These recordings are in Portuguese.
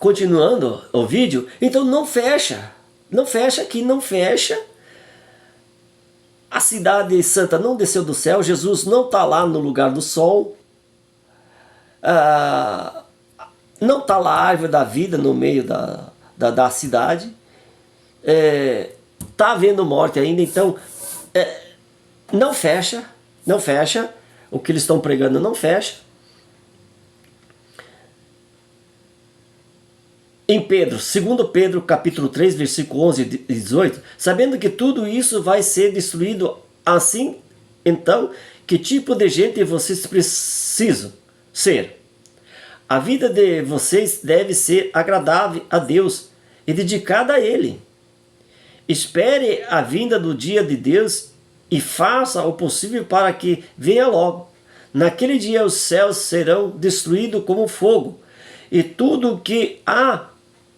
continuando o vídeo, então não fecha. Não fecha aqui, não fecha. A cidade santa não desceu do céu, Jesus não está lá no lugar do sol. Não está lá a árvore da vida no meio da cidade. Está havendo morte ainda, então não fecha, não fecha. O que eles estão pregando não fecha. Em Pedro, 2 Pedro capítulo 3, versículo 11 e 18, sabendo que tudo isso vai ser destruído, assim, então, que tipo de gente vocês precisam ser? A vida de vocês deve ser agradável a Deus e dedicada a Ele. Espere a vinda do dia de Deus e faça o possível para que venha logo. Naquele dia os céus serão destruídos como fogo e tudo o que há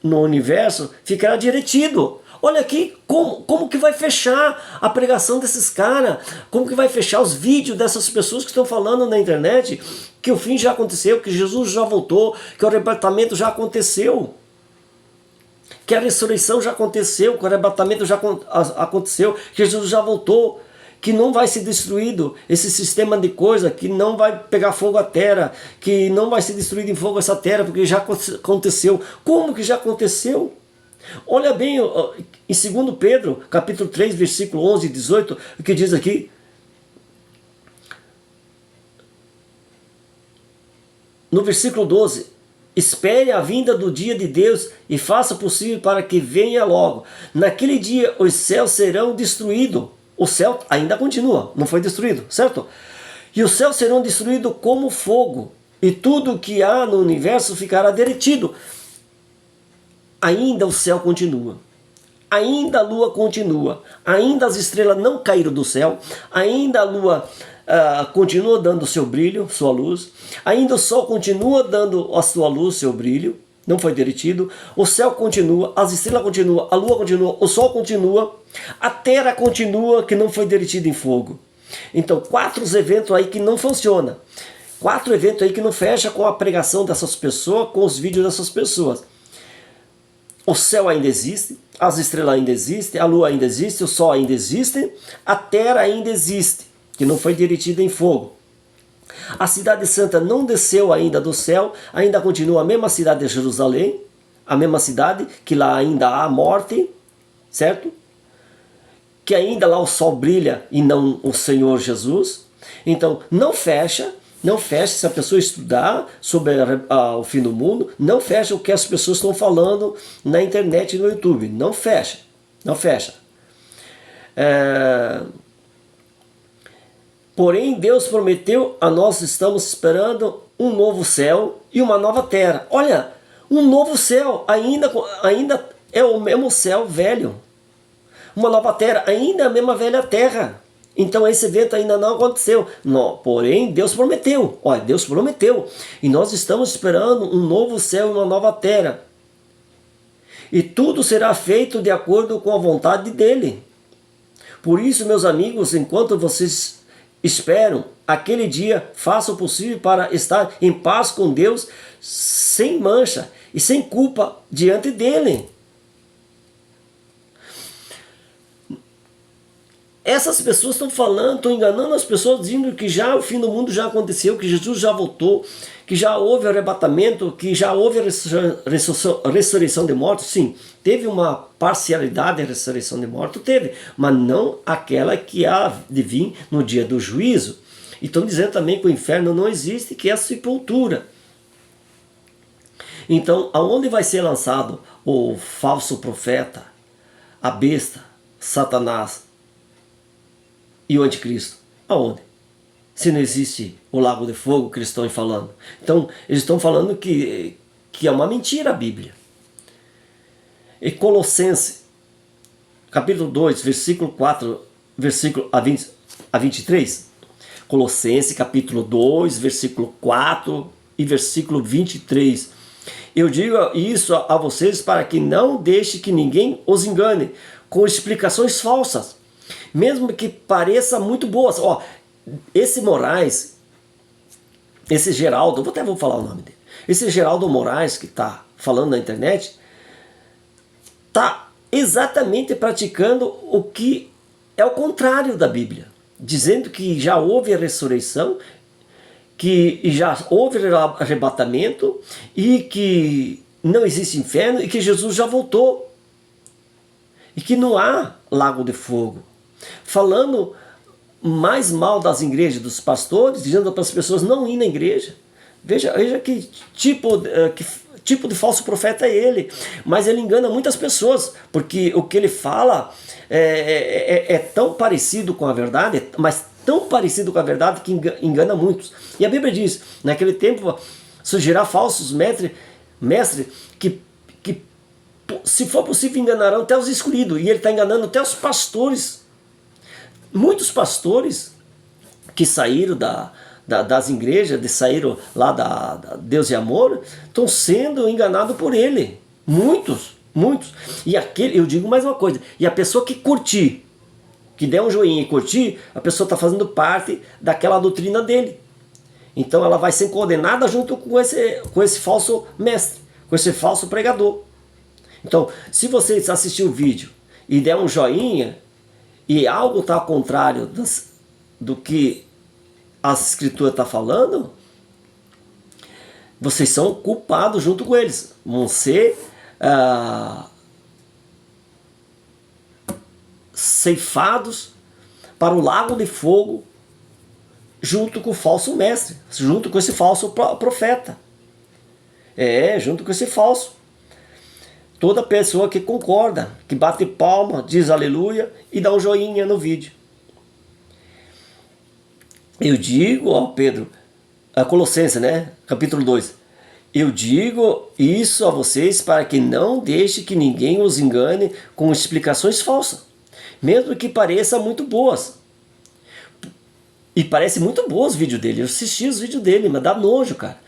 no universo ficará derretido. Olha aqui como que vai fechar a pregação desses caras, como que vai fechar os vídeos dessas pessoas que estão falando na internet que o fim já aconteceu, que Jesus já voltou, que o arrebatamento já aconteceu, que a ressurreição já aconteceu, que o arrebatamento já aconteceu, que Jesus já voltou, que não vai ser destruído esse sistema de coisa, que não vai pegar fogo a terra, que não vai ser destruído em fogo essa terra, porque já aconteceu. Como que já aconteceu? Olha bem em 2 Pedro, capítulo 3, versículo 11 e 18, o que diz aqui. No versículo 12, espere a vinda do dia de Deus e faça o possível para que venha logo. Naquele dia os céus serão destruídos. O céu ainda continua, não foi destruído, certo? E os céus serão destruídos como fogo, e tudo que há no universo ficará derretido. Ainda o céu continua, ainda a lua continua, ainda as estrelas não caíram do céu, ainda a lua continua dando seu brilho, sua luz, ainda o sol continua dando a sua luz, seu brilho, não foi derretido, o céu continua, as estrelas continuam, a lua continua, o sol continua, a terra continua, que não foi derretida em fogo. Então 4 eventos aí que não funcionam, 4 eventos aí que não fecham com a pregação dessas pessoas, com os vídeos dessas pessoas. O céu ainda existe, as estrelas ainda existem, a lua ainda existe, o sol ainda existe, a terra ainda existe, que não foi derretida em fogo. A cidade santa não desceu ainda do céu, ainda continua a mesma cidade de Jerusalém, a mesma cidade, que lá ainda há morte, certo? Que ainda lá o sol brilha e não o Senhor Jesus. Então não fecha se a pessoa estudar sobre o fim do mundo, não fecha o que as pessoas estão falando na internet e no YouTube, não fecha, não fecha. Porém Deus prometeu a nós, estamos esperando um novo céu e uma nova terra. Olha, um novo céu, ainda é o mesmo céu velho. Uma nova terra, ainda é a mesma velha terra. Então esse evento ainda não aconteceu. Não, porém Deus prometeu. Olha, Deus prometeu. E nós estamos esperando um novo céu e uma nova terra. E tudo será feito de acordo com a vontade dele. Por isso, meus amigos, enquanto vocês esperam aquele dia, façam o possível para estar em paz com Deus, sem mancha e sem culpa diante dele. Essas pessoas estão falando, estão enganando as pessoas, dizendo que já o fim do mundo já aconteceu, que Jesus já voltou, que já houve arrebatamento, que já houve ressurreição de mortos. Sim, teve uma parcialidade da ressurreição de mortos, teve, mas não aquela que há de vir no dia do juízo. E estão dizendo também que o inferno não existe, que é a sepultura. Então, aonde vai ser lançado o falso profeta, a besta, Satanás e o anticristo? Aonde? Se não existe o lago de fogo que eles estão falando. Então, eles estão falando que é uma mentira a Bíblia. E Colossenses, capítulo 2, versículo 4, versículo a 23. Colossenses, capítulo 2, versículo 4 e versículo 23. Eu digo isso a vocês para que não deixe que ninguém os engane com explicações falsas, mesmo que pareça muito boas. Ó, esse Moraes, esse Geraldo, vou falar o nome dele. Esse Geraldo Moraes que está falando na internet, está exatamente praticando o que é o contrário da Bíblia, dizendo que já houve a ressurreição, que já houve arrebatamento e que não existe inferno e que Jesus já voltou e que não há lago de fogo, falando mais mal das igrejas, dos pastores, dizendo para as pessoas não ir na igreja. Veja que tipo de falso profeta é ele, mas ele engana muitas pessoas, porque o que ele fala é tão parecido com a verdade, mas tão parecido com a verdade que engana muitos. E a Bíblia diz, naquele tempo surgirá falsos mestres que se for possível enganarão até os escolhidos, e ele está enganando até os pastores. Muitos pastores que saíram das igrejas, saíram lá da Deus e Amor, estão sendo enganados por ele. Muitos. E eu digo mais uma coisa, e a pessoa que curtir, que der um joinha e curtir, a pessoa está fazendo parte daquela doutrina dele. Então ela vai ser condenada junto com esse falso mestre, com esse falso pregador. Então, se você assistir o vídeo e der um joinha, e algo está ao contrário do que a Escritura está falando, vocês são culpados junto com eles. Vão ser ceifados para o lago de fogo junto com o falso mestre, junto com esse falso profeta. Junto com esse falso. Toda pessoa que concorda, que bate palma, diz aleluia e dá um joinha no vídeo. Eu digo, Pedro, a Colossenses, capítulo 2. Eu digo isso a vocês para que não deixe que ninguém os engane com explicações falsas, mesmo que pareçam muito boas. E parece muito boa os vídeos dele. Eu assisti os vídeos dele, mas dá nojo, cara.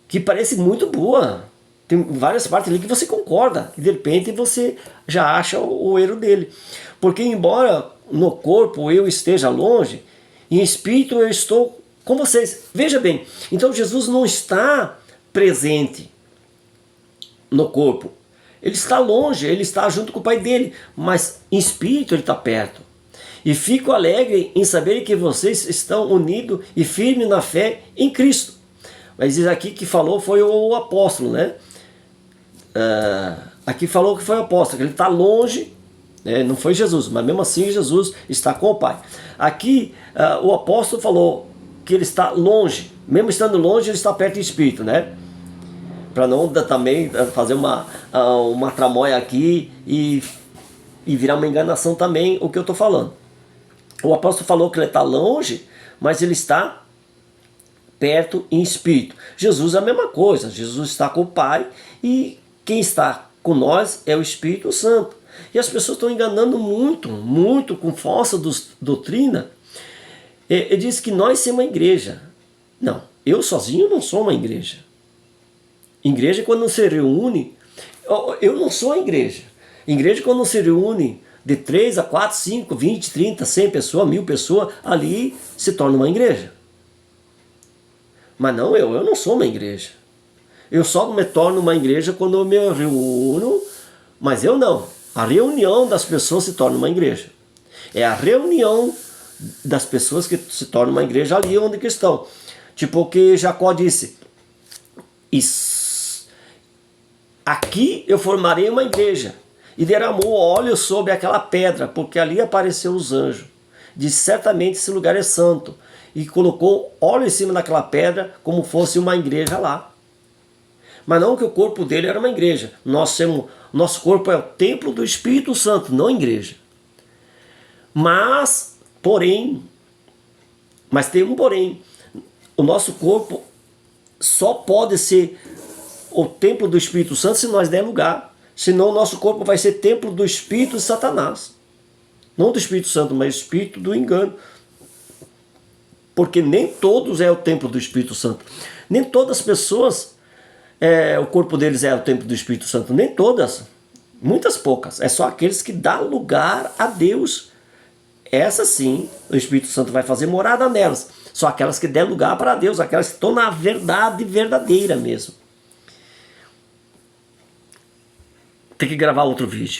Que parece muito boa. Tem várias partes ali que você concorda, e de repente você já acha o erro dele. Porque embora no corpo eu esteja longe, em espírito eu estou com vocês. Veja bem, então Jesus não está presente no corpo. Ele está longe, ele está junto com o Pai dele, mas em espírito ele está perto. E fico alegre em saber que vocês estão unidos e firmes na fé em Cristo. Mas isso aqui que falou foi o apóstolo, aqui falou que foi o apóstolo, que ele está longe, não foi Jesus, mas mesmo assim Jesus está com o Pai. Aqui o apóstolo falou que ele está longe, mesmo estando longe ele está perto do Espírito, para não também fazer uma tramóia aqui e virar uma enganação também o que eu estou falando. O apóstolo falou que ele está longe, mas ele está perto em espírito. Jesus é a mesma coisa, Jesus está com o Pai e quem está com nós é o Espírito Santo. E as pessoas estão enganando muito com falsa doutrina. Ele diz que nós somos uma igreja. Não, eu sozinho não sou uma igreja. Igreja é quando se reúne. Eu não sou a igreja. Igreja é quando se reúne de 3 a 4, 5, 20, 30, 100 pessoas, 1000 pessoas, ali se torna uma igreja. Mas não eu não sou uma igreja. Eu só me torno uma igreja quando eu me reúno, mas eu não. A reunião das pessoas se torna uma igreja. É a reunião das pessoas que se torna uma igreja ali onde que estão. Tipo o que Jacó disse. Aqui eu formarei uma igreja. E derramou óleo sobre aquela pedra, porque ali apareceu os anjos. Disse, certamente esse lugar é santo. E colocou óleo em cima daquela pedra, como fosse uma igreja lá. Mas não que o corpo dele era uma igreja. Nosso corpo é o templo do Espírito Santo, não igreja. Mas tem um porém. O nosso corpo só pode ser o templo do Espírito Santo se nós der lugar. Senão o nosso corpo vai ser templo do Espírito de Satanás. Não do Espírito Santo, mas do Espírito do engano. Porque nem todos é o templo do Espírito Santo. Nem todas as pessoas, o corpo deles é o templo do Espírito Santo. Nem todas. Muitas poucas. É só aqueles que dão lugar a Deus. Essas sim, o Espírito Santo vai fazer morada nelas. Só aquelas que der lugar para Deus. Aquelas que estão na verdade verdadeira mesmo. ter que gravar outro vídeo.